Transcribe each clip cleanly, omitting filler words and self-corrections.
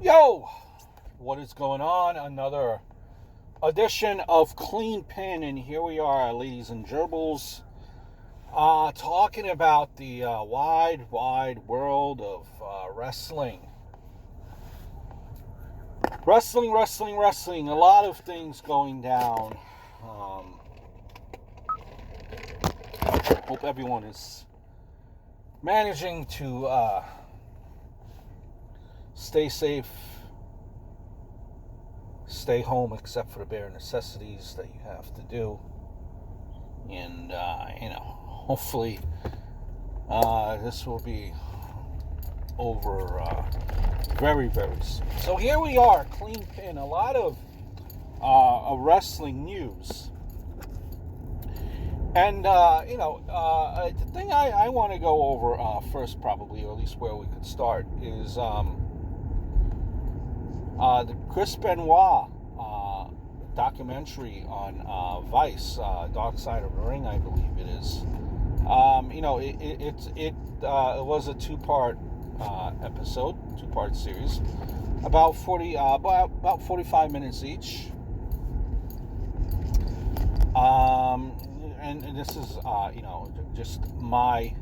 Yo, what is going on? Another edition of Cleanpin, and here we are, ladies and gerbils, talking about the wide world of wrestling. Wrestling. A lot of things going down. Hope everyone is managing to stay safe, stay home except for the bare necessities that you have to do, and hopefully this will be over very soon. So here we are, Cleanpin. A lot of wrestling news, and the thing I want to go over first, probably, or at least where we could start, is the Chris Benoit documentary on Vice, Dark Side of the Ring, I believe it is. It was a two-part episode, two-part series, about 45 minutes each. And this is just my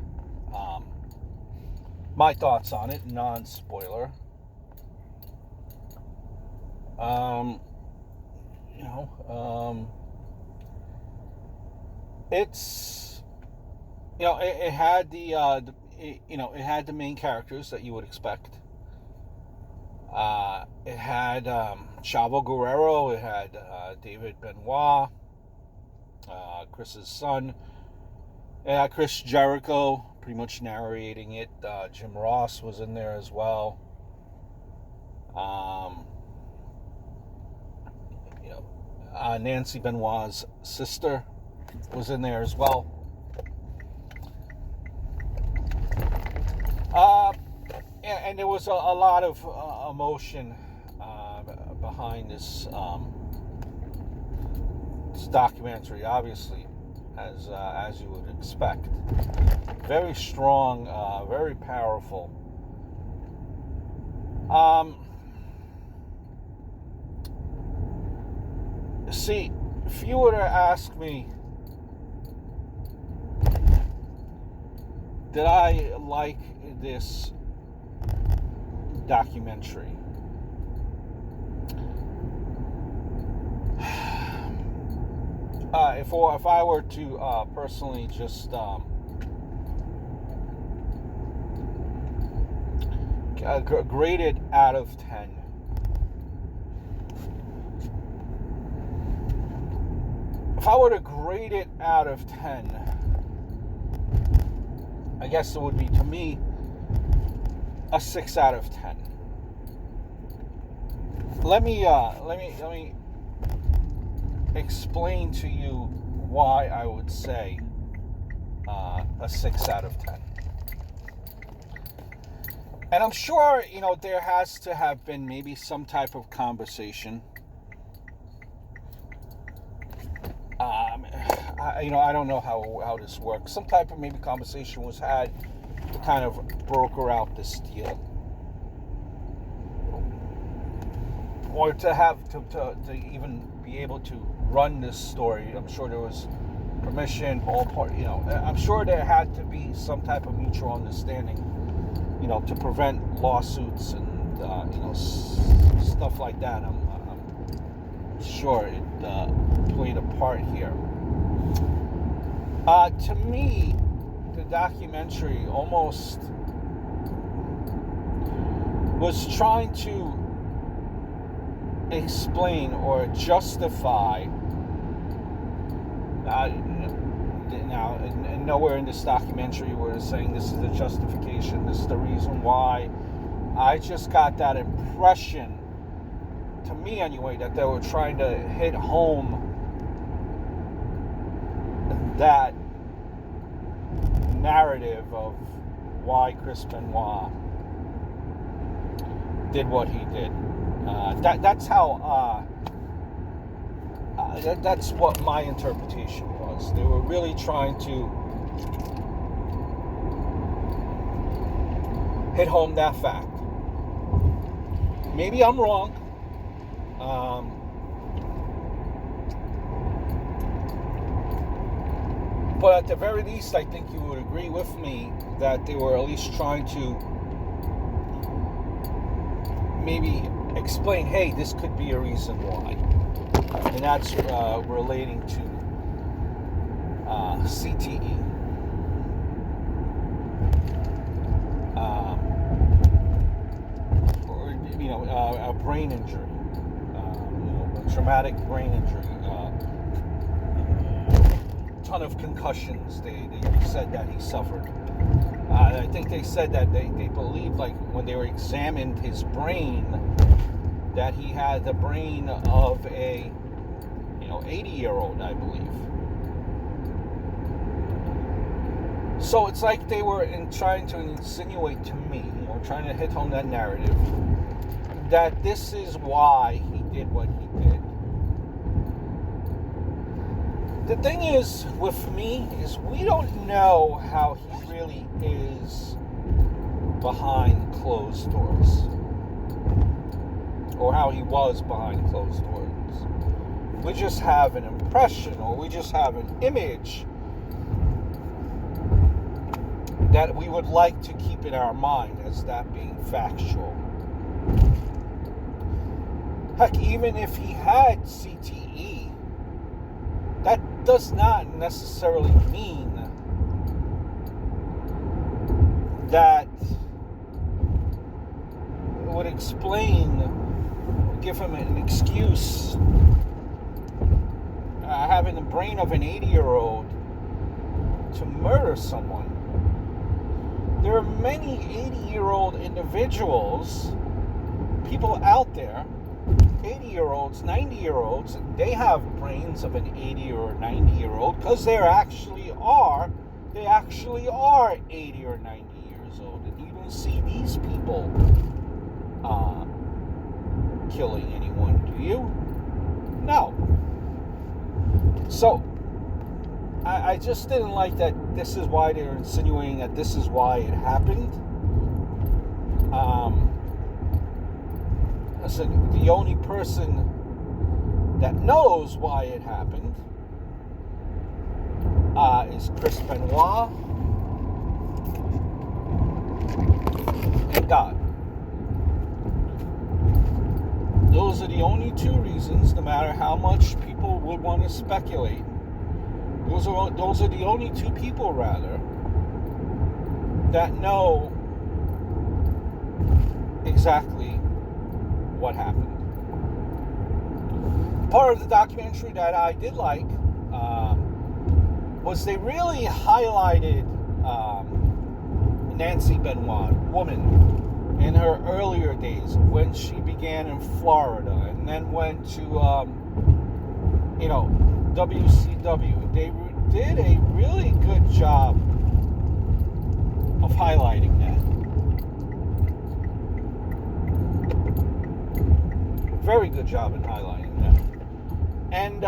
thoughts on it, non-spoiler. It's it had it had the main characters that you would expect. It had Chavo Guerrero. It had David Benoit, Chris's son. It had Chris Jericho pretty much narrating it. Jim Ross was in there as well. Nancy Benoit's sister was in there as well. And there was a lot of emotion behind this documentary, obviously, as you would expect. Very strong, very powerful. See, if you were to ask me, did I like this documentary? If I were to personally just grade it out of 10, if I were to grade it out of 10, I guess it would be, to me, a 6 out of 10. Let me explain to you why I would say a 6 out of 10. And I'm sure, there has to have been maybe some type of conversation. I don't know how this works. Some type of maybe conversation was had to kind of broker out this deal, or to have to even be able to run this story. I'm sure there was permission, all part. I'm sure there had to be some type of mutual understanding, to prevent lawsuits and stuff like that. I'm sure it played a part here. To me, the documentary almost was trying to explain or justify. Now, and nowhere in this documentary were they saying this is the justification, this is the reason why. I just got that impression, to me anyway, that they were trying to hit home that narrative of why Chris Benoit did what he did. That's how. That's what my interpretation was. They were really trying to hit home that fact. maybe I'm wrong. But at the very least, I think you would agree with me that they were at least trying to maybe explain, hey, this could be a reason why. And that's relating to CTE. Or, a brain injury. A traumatic brain injury. Ton of concussions they said that he suffered. I think they said that they believed, like, when they were examined his brain, that he had the brain of a 80-year-old, I believe. So it's like they were trying to insinuate to me, trying to hit home that narrative, that this is why he did what he did. The thing is, with me, is we don't know how he really is behind closed doors. Or how he was behind closed doors. We just have an impression, or we just have an image that we would like to keep in our mind as that being factual. Heck, even if he had CTE, that does not necessarily mean that it would give him an excuse, having the brain of an 80-year-old to murder someone. There are many 80-year-old individuals, people out there, 80-year-olds, 90-year-olds, they have brains of an 80 or 90-year-old because they actually are 80 or 90 years old. And you don't see these people killing anyone, do you? No. So, I just didn't like that this is why they're insinuating that this is why it happened. Listen, the only person that knows why it happened is Chris Benoit and God. Those are the only two reasons, no matter how much people would want to speculate. Those are the only two people, rather, that know exactly what happened. Part of the documentary that I did like was they really highlighted Nancy Benoit, woman, in her earlier days when she began in Florida and then went to WCW. They did a really good job of highlighting that. Very good job in highlighting that. And,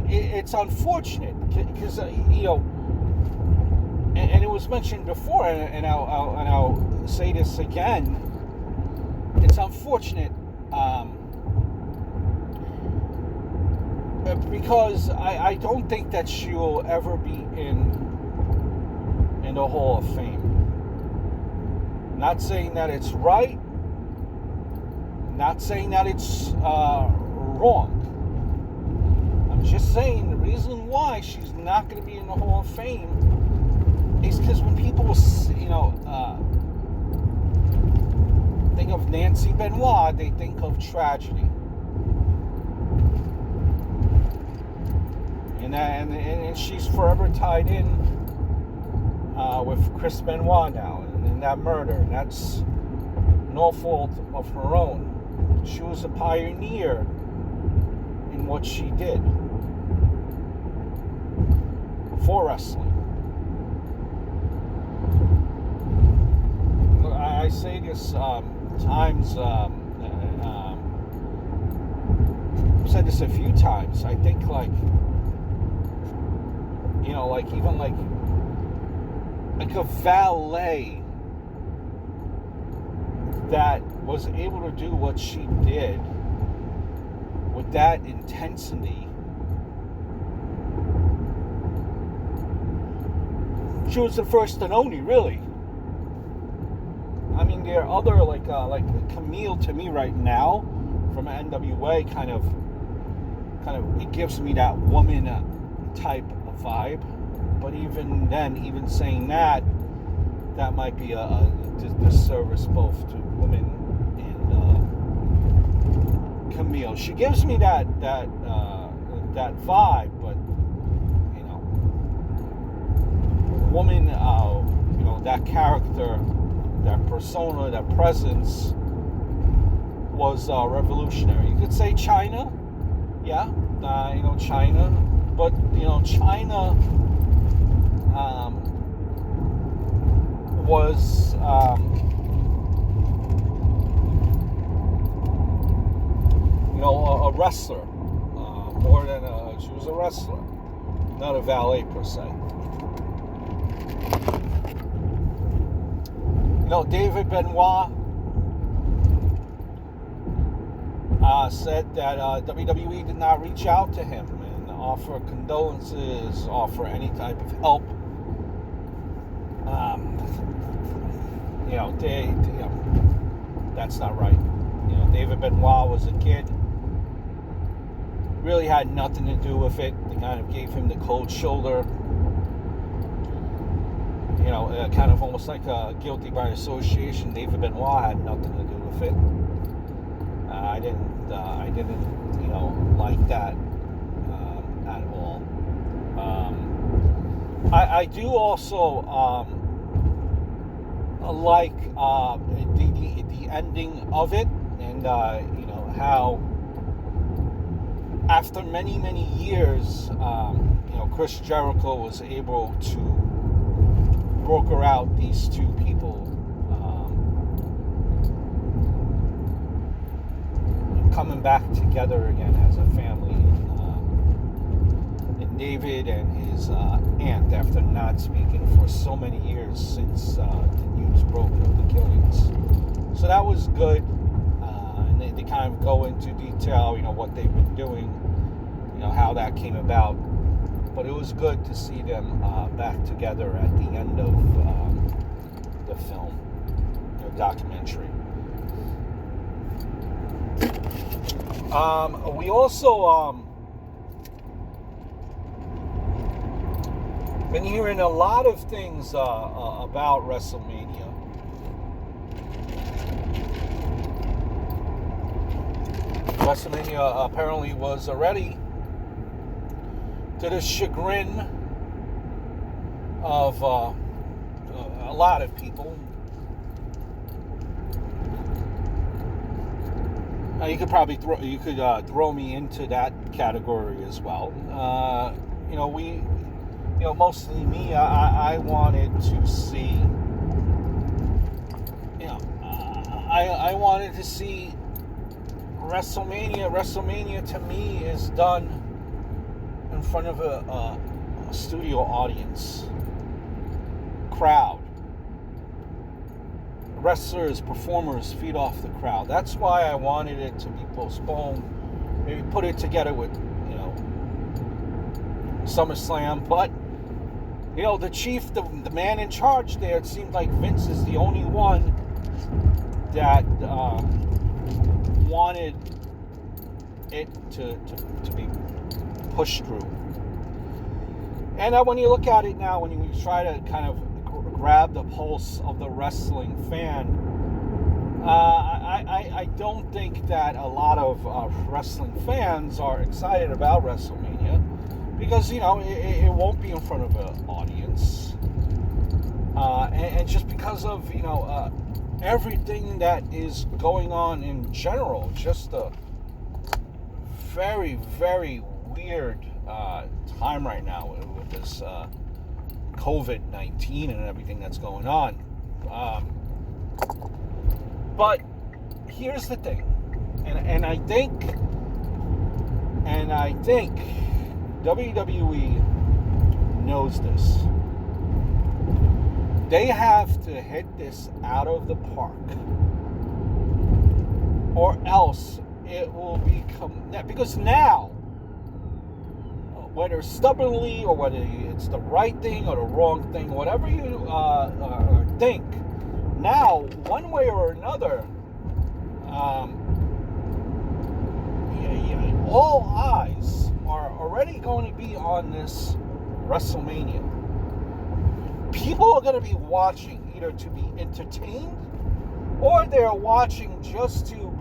it's unfortunate because, and it was mentioned before, and I'll say this again. It's unfortunate because I don't think that she will ever be in the Hall of Fame. Not saying that it's right. Not saying that it's wrong. I'm just saying the reason why she's not going to be in the Hall of Fame is because when people, think of Nancy Benoit, they think of tragedy. And she's forever tied in with Chris Benoit now and that murder. And that's no fault of her own. She was a pioneer in what she did for wrestling. I say this times. I've said this a few times. I think even like a valet that was able to do what she did with that intensity. She was the first and only, really. I mean, there are other like Camille to me right now from NWA kind of it gives me that woman type of vibe. But even then, even saying that might be a disservice both to women and Camille. She gives me that vibe, but you know, woman, you know, that character, that persona, that presence was revolutionary. You could say China, yeah, you know, China, but you know, China was you know, a wrestler, more than she was a wrestler, not a valet per se. You know, David Benoit said that WWE did not reach out to him and offer condolences, offer any type of help. You know, that's not right. You know, David Benoit was a kid. Really had nothing to do with it. They kind of gave him the cold shoulder. You know, kind of almost like guilty by association. David Benoit had nothing to do with it. I didn't, you know, like that at all. I do also like the ending of it, and you know, how after many years, you know, Chris Jericho was able to broker out these two people coming back together again as a family. And David and his aunt, after not speaking for so many years since the news broke of the killings. So that was good. And they kind of go into detail, you know, what they've been doing, you know, how that came about. But it was good to see them back together at the end of the film, the documentary. We also been hearing a lot of things about WrestleMania. WrestleMania apparently was already, to the chagrin of a lot of people. You could probably throw me into that category as well. You know, mostly me. I wanted to see. You know, I wanted to see WrestleMania. WrestleMania to me is done in front of a studio audience, crowd. Wrestlers, performers feed off the crowd. That's why I wanted it to be postponed. Maybe put it together with, you know, SummerSlam. But, you know, the chief, the man in charge there, it seemed like Vince is the only one that wanted it to be pushed through. And when you look at it now, when you try to kind of grab the pulse of the wrestling fan, I don't think that a lot of wrestling fans are excited about WrestleMania, because, you know, it won't be in front of an audience, and just because of, you know, everything that is going on in general, just a very, very weird time right now with this COVID-19 and everything that's going on. But here's the thing, and I think WWE knows this. They have to hit this out of the park or else it will become, because now, whether stubbornly or whether it's the right thing or the wrong thing, whatever you think, now, one way or another, all eyes are already going to be on this WrestleMania. People are going to be watching either to be entertained, or they're watching just to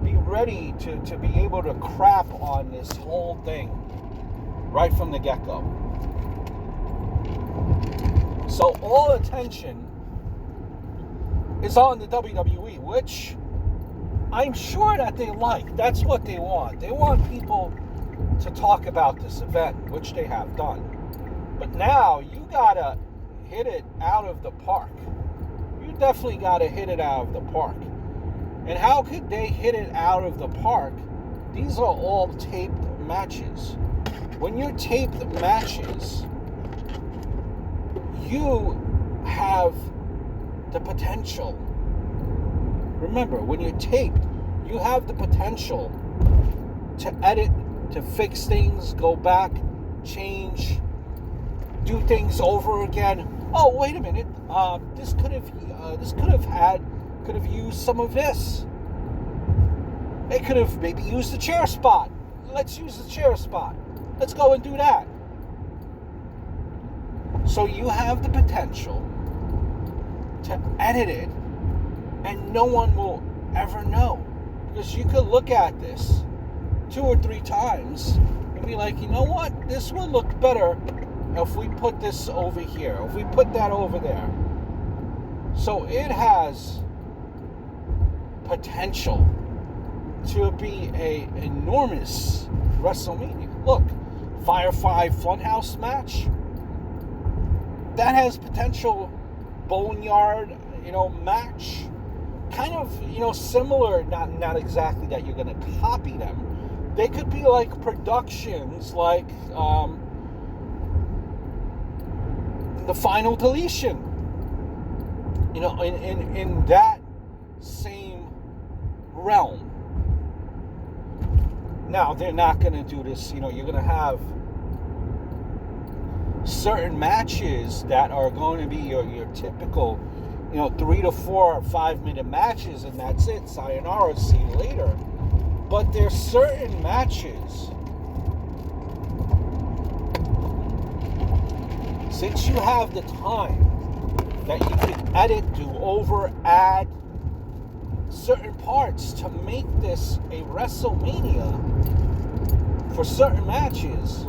be ready to be able to crap on this whole thing right from the get-go. So all attention is on the WWE, which I'm sure that they like. That's what they want. They want people to talk about this event, which they have done. But now you gotta hit it out of the park. You definitely gotta hit it out of the park. And how could they hit it out of the park? These are all taped matches. When you tape matches, you have the potential. Remember, when you're taped, you have the potential to edit, to fix things, go back, change, do things over again. Oh, wait a minute. This could have used some of this. They could have maybe used the chair spot. Let's use the chair spot. Let's go and do that. So you have the potential to edit it, and no one will ever know. Because you could look at this 2 or 3 times and be like, you know what? This would look better if we put this over here, if we put that over there. So it has potential to be a enormous WrestleMania. Look, Firefly Funhouse match, that has potential. Boneyard, match, kind of, similar, not exactly that you're going to copy them. They could be like productions like The Final Deletion, in that same realm. Now, they're not going to do this, you're going to have certain matches that are going to be your typical, 3 to 4 or 5 minute matches, and that's it. Sayonara, see you later. But there's certain matches, since you have the time, that you can edit, do over, add certain parts to make this a WrestleMania for certain matches.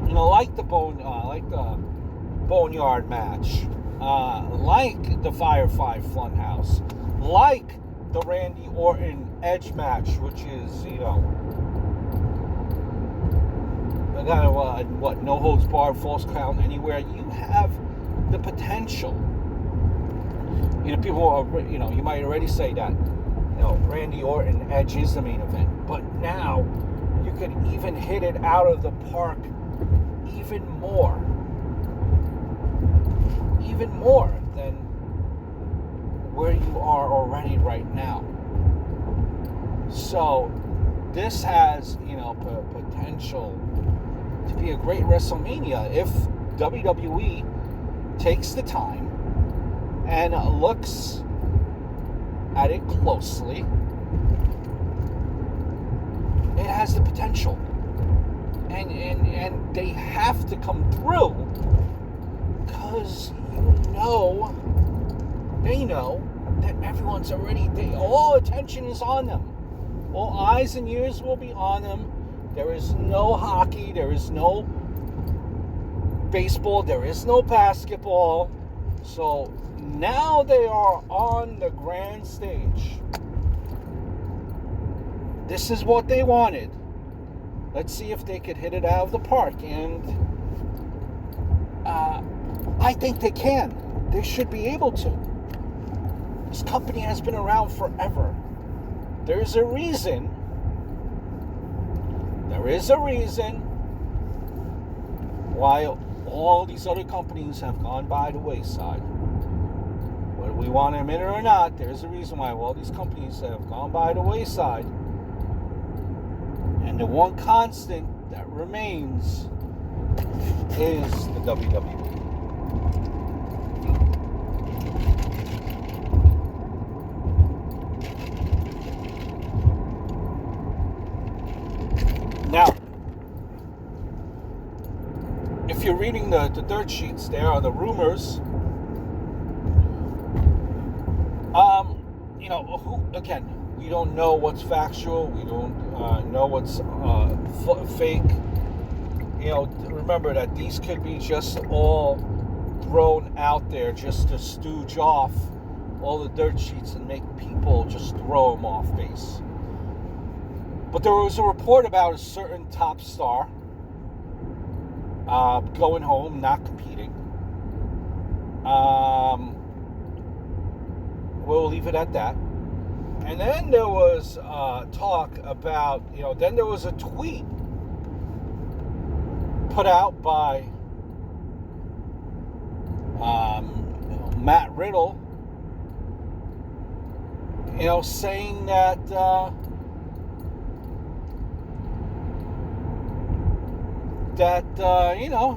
Like the Boneyard match, like the Firefly Funhouse, like the Randy Orton Edge match, which is, no holds barred, false count anywhere. You have the potential. People are, you might already say that, Randy Orton Edge is the main event, but now you could even hit it out of the park even more than where you are already right now. So this has, potential to be a great WrestleMania if WWE takes the time and looks at it closely. It has the potential. And they have to come through, because they know that everyone's already, all attention is on them. All eyes and ears will be on them. There is no hockey, there is no baseball, there is no basketball. So now they are on the grand stage. This is what they wanted. Let's see if they could hit it out of the park. And I think they can. They should be able to. This company has been around forever. There's a reason. There is a reason why all these other companies have gone by the wayside. What we want to admit it or not, there's a reason why all these companies have gone by the wayside. And the one constant that remains is the WWE. Now, if you're reading the dirt sheets, there are the rumors. Again, we don't know what's factual. We don't know what's fake. Remember that these could be just all thrown out there just to stooge off all the dirt sheets and make people just throw them off base. But there was a report about a certain top star going home, not competing. We'll leave it at that. And then there was talk about, then there was a tweet put out by Matt Riddle, saying that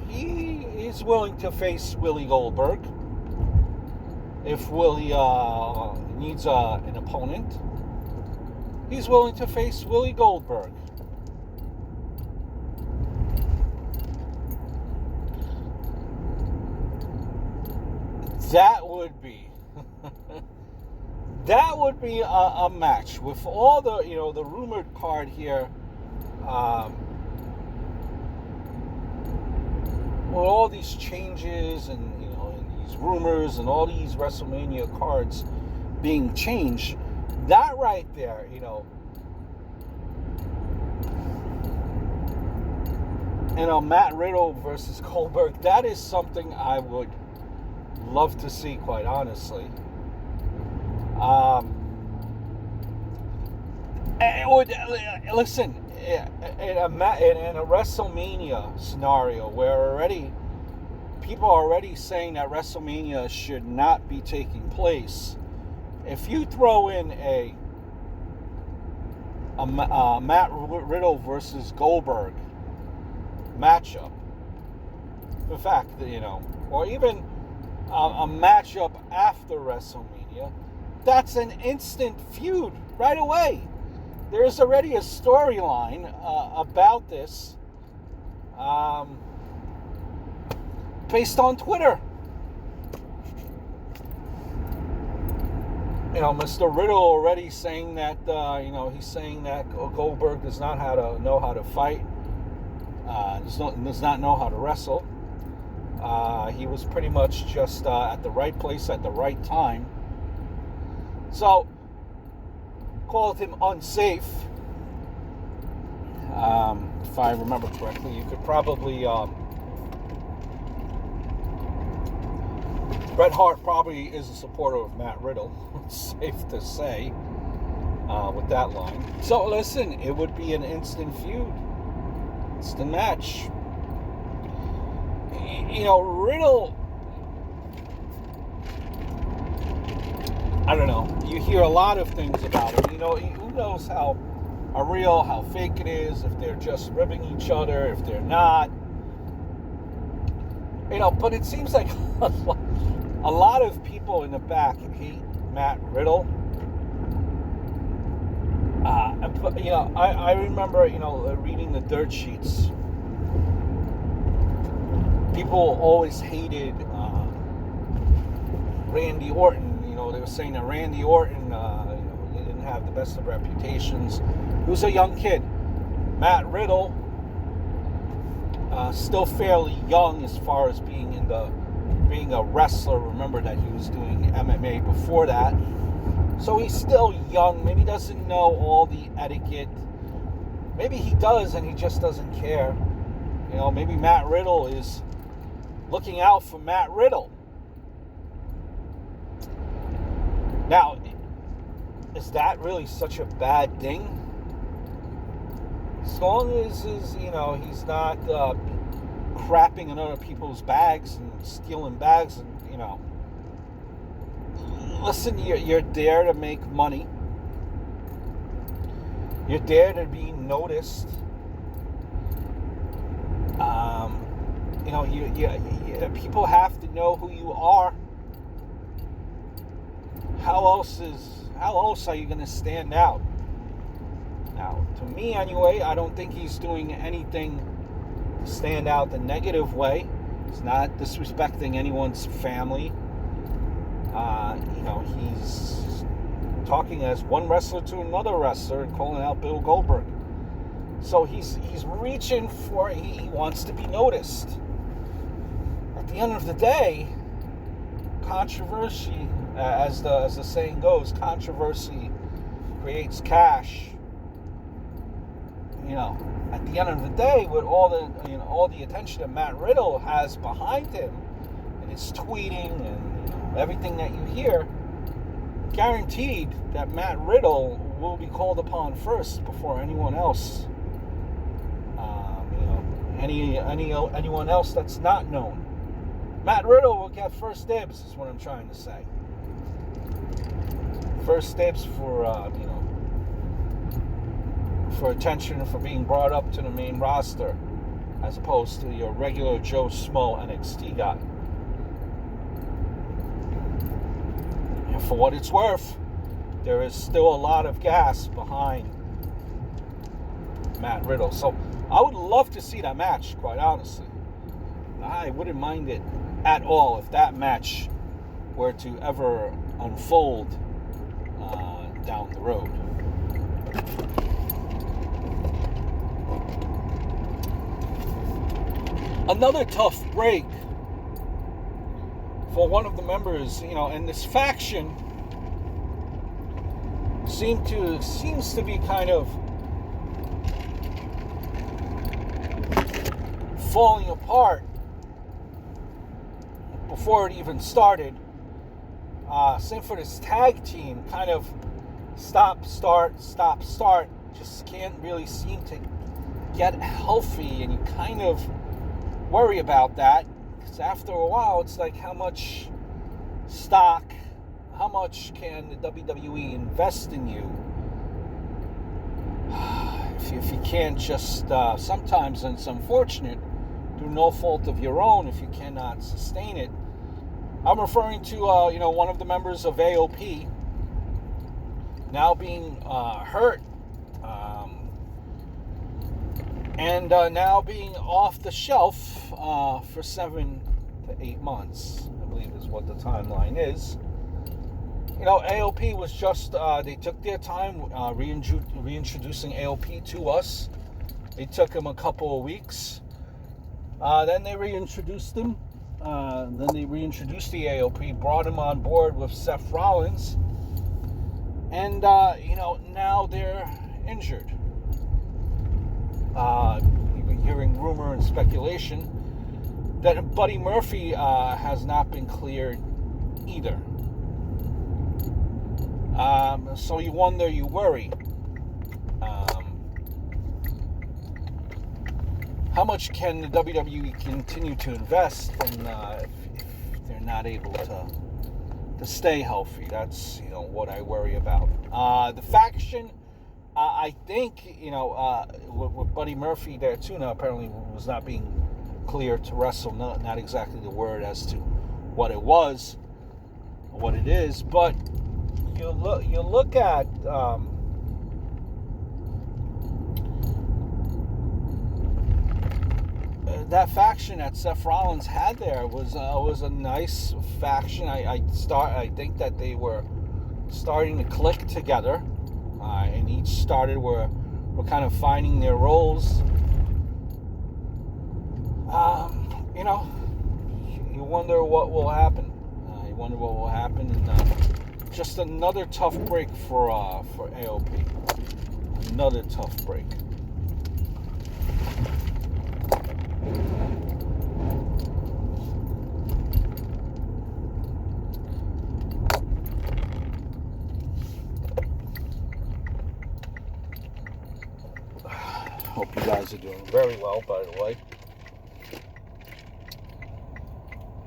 he is willing to face Willie Goldberg if Willie needs an opponent. He's willing to face Willie Goldberg. That would be a match with all the the rumored card here. With all these changes and these rumors and all these WrestleMania cards being changed, that right there, Matt Riddle versus Goldberg, that is something I would love to see, quite honestly. Listen, in a WrestleMania scenario where people are already saying that WrestleMania should not be taking place, if you throw in a Matt Riddle versus Goldberg matchup, in fact, or even a matchup after WrestleMania, that's an instant feud right away. There's already a storyline about this based on Twitter. Mr. Riddle already saying that, he's saying that Goldberg does not know how to fight, does not know how to wrestle. He was pretty much just at the right place at the right time. So, called him unsafe. If I remember correctly, you could probably... Bret Hart probably is a supporter of Matt Riddle. It's safe to say with that line. So, listen, it would be an instant feud. Instant match. Riddle... I don't know. You hear a lot of things about him. Who knows how real, how fake it is, if they're just ribbing each other, if they're not. But it seems like a lot of people in the back hate Matt Riddle. I remember, reading the dirt sheets. People always hated Randy Orton. They were saying that Randy Orton, he didn't have the best of reputations. He was a young kid. Matt Riddle, still fairly young as far as being a wrestler. Remember that he was doing MMA before that. So he's still young. Maybe doesn't know all the etiquette. Maybe he does and he just doesn't care. Maybe Matt Riddle is looking out for Matt Riddle. Now, is that really such a bad thing? As long as he's not crapping in other people's bags and stealing bags, and listen, you're there to make money. You're there to be noticed. People have to know who you are. How else are you going to stand out? Now, to me anyway, I don't think he's doing anything to stand out the negative way. He's not disrespecting anyone's family. He's talking as one wrestler to another wrestler and calling out Bill Goldberg. So he's reaching for, he wants to be noticed. At the end of the day, controversy, as the saying goes, controversy creates cash. At the end of the day, with all the attention that Matt Riddle has behind him, and his tweeting and everything that you hear, guaranteed that Matt Riddle will be called upon first before anyone else. Anyone else that's not known. Matt Riddle will get first dibs, is what I'm trying to say. First dibs for attention, for being brought up to the main roster, as opposed to your regular Joe Schmo NXT guy. And for what it's worth, there is still a lot of gas behind Matt Riddle. So I would love to see that match, quite honestly. I wouldn't mind it at all if that match were to ever unfold down the road. Another tough break for one of the members, and this faction seems to be kind of falling apart before it even started. Same for this tag team, kind of stop, start, just can't really seem to get healthy, and you kind of worry about that, because after a while it's like, how much stock, how much can the WWE invest in you if you can't just sometimes, and it's unfortunate, through no fault of your own, if you cannot sustain it. I'm referring to one of the members of AOP now being hurt, and now being off the shelf for 7 to 8 months, I believe is what the timeline is. AOP was just, they took their time reintroducing AOP to us. It took them a couple of weeks. Then they reintroduced him. Then they reintroduced the AOP, brought him on board with Seth Rollins. And, now they're injured. You've been hearing rumor and speculation that Buddy Murphy has not been cleared either. So you wonder, you worry. How much can the WWE continue to invest if they're not able to stay healthy? That's, what I worry about. The faction, I think, with Buddy Murphy there too, now apparently was not being cleared to wrestle. Not exactly the word as to what it was, or what it is, but you look at that faction that Seth Rollins had there was a nice faction. I think that they were starting to click together, and each started were kind of finding their roles. You wonder what will happen. And just another tough break for AOP. Another tough break. Hope you guys are doing very well, by the way.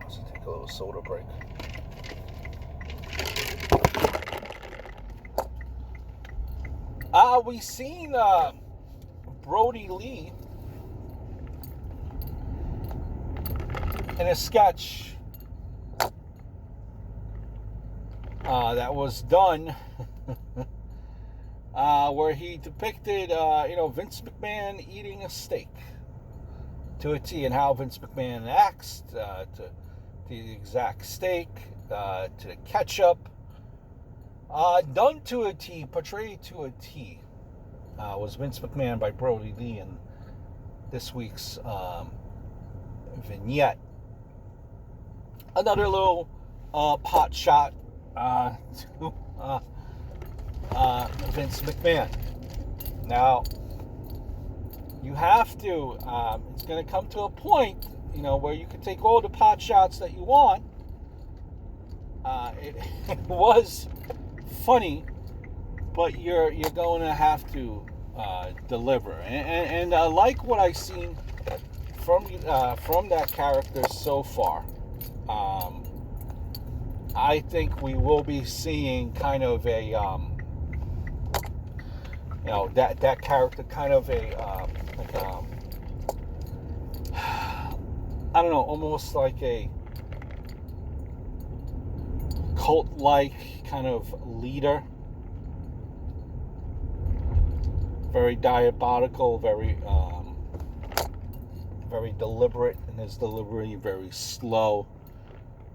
Let's take a little soda break. we seen Brody Lee in a sketch that was done where he depicted, Vince McMahon eating a steak to a T, and how Vince McMahon acts to the exact steak, to the ketchup, done to a T, portrayed to a T, was Vince McMahon by Brody Lee in this week's vignette. Another little pot shot to Vince McMahon. Now, you have to, it's going to come to a point, where you can take all the pot shots that you want. It was funny, but you're going to have to deliver. And I like what I've seen from that character so far. I think we will be seeing kind of a that character kind of a I don't know, almost like a cult-like kind of leader. Very diabolical, very deliberate in his delivery, very slow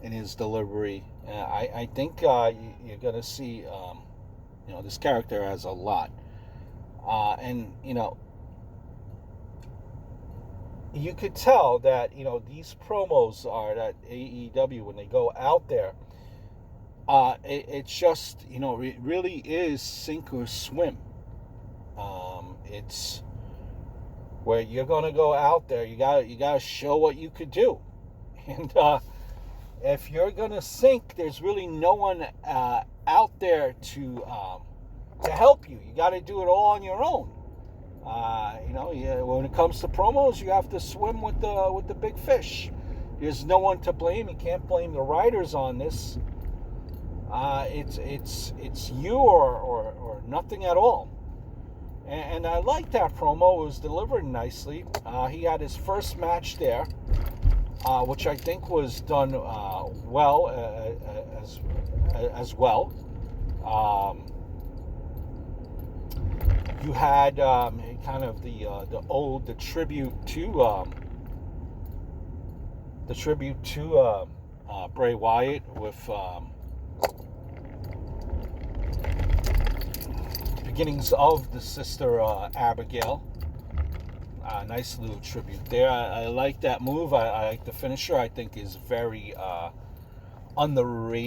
in his delivery. I think you're going to see, this character has a lot. And you could tell that, these promos are that AEW, when they go out there, it's just, it really is sink or swim. It's where you're going to go out there, you got to show what you could do. And if you're going to sink, there's really no one out there to help you. You got to do it all on your own. When it comes to promos, you have to swim with the big fish. There's no one to blame. You can't blame the writers on this. It's you or nothing at all. And I like that promo. It was delivered nicely. He had his first match there, which I think was done well as well. You had kind of the tribute to Bray Wyatt with beginnings of the sister Abigail. Nice little tribute there. I like that move. I like the finisher. I think is very underrated.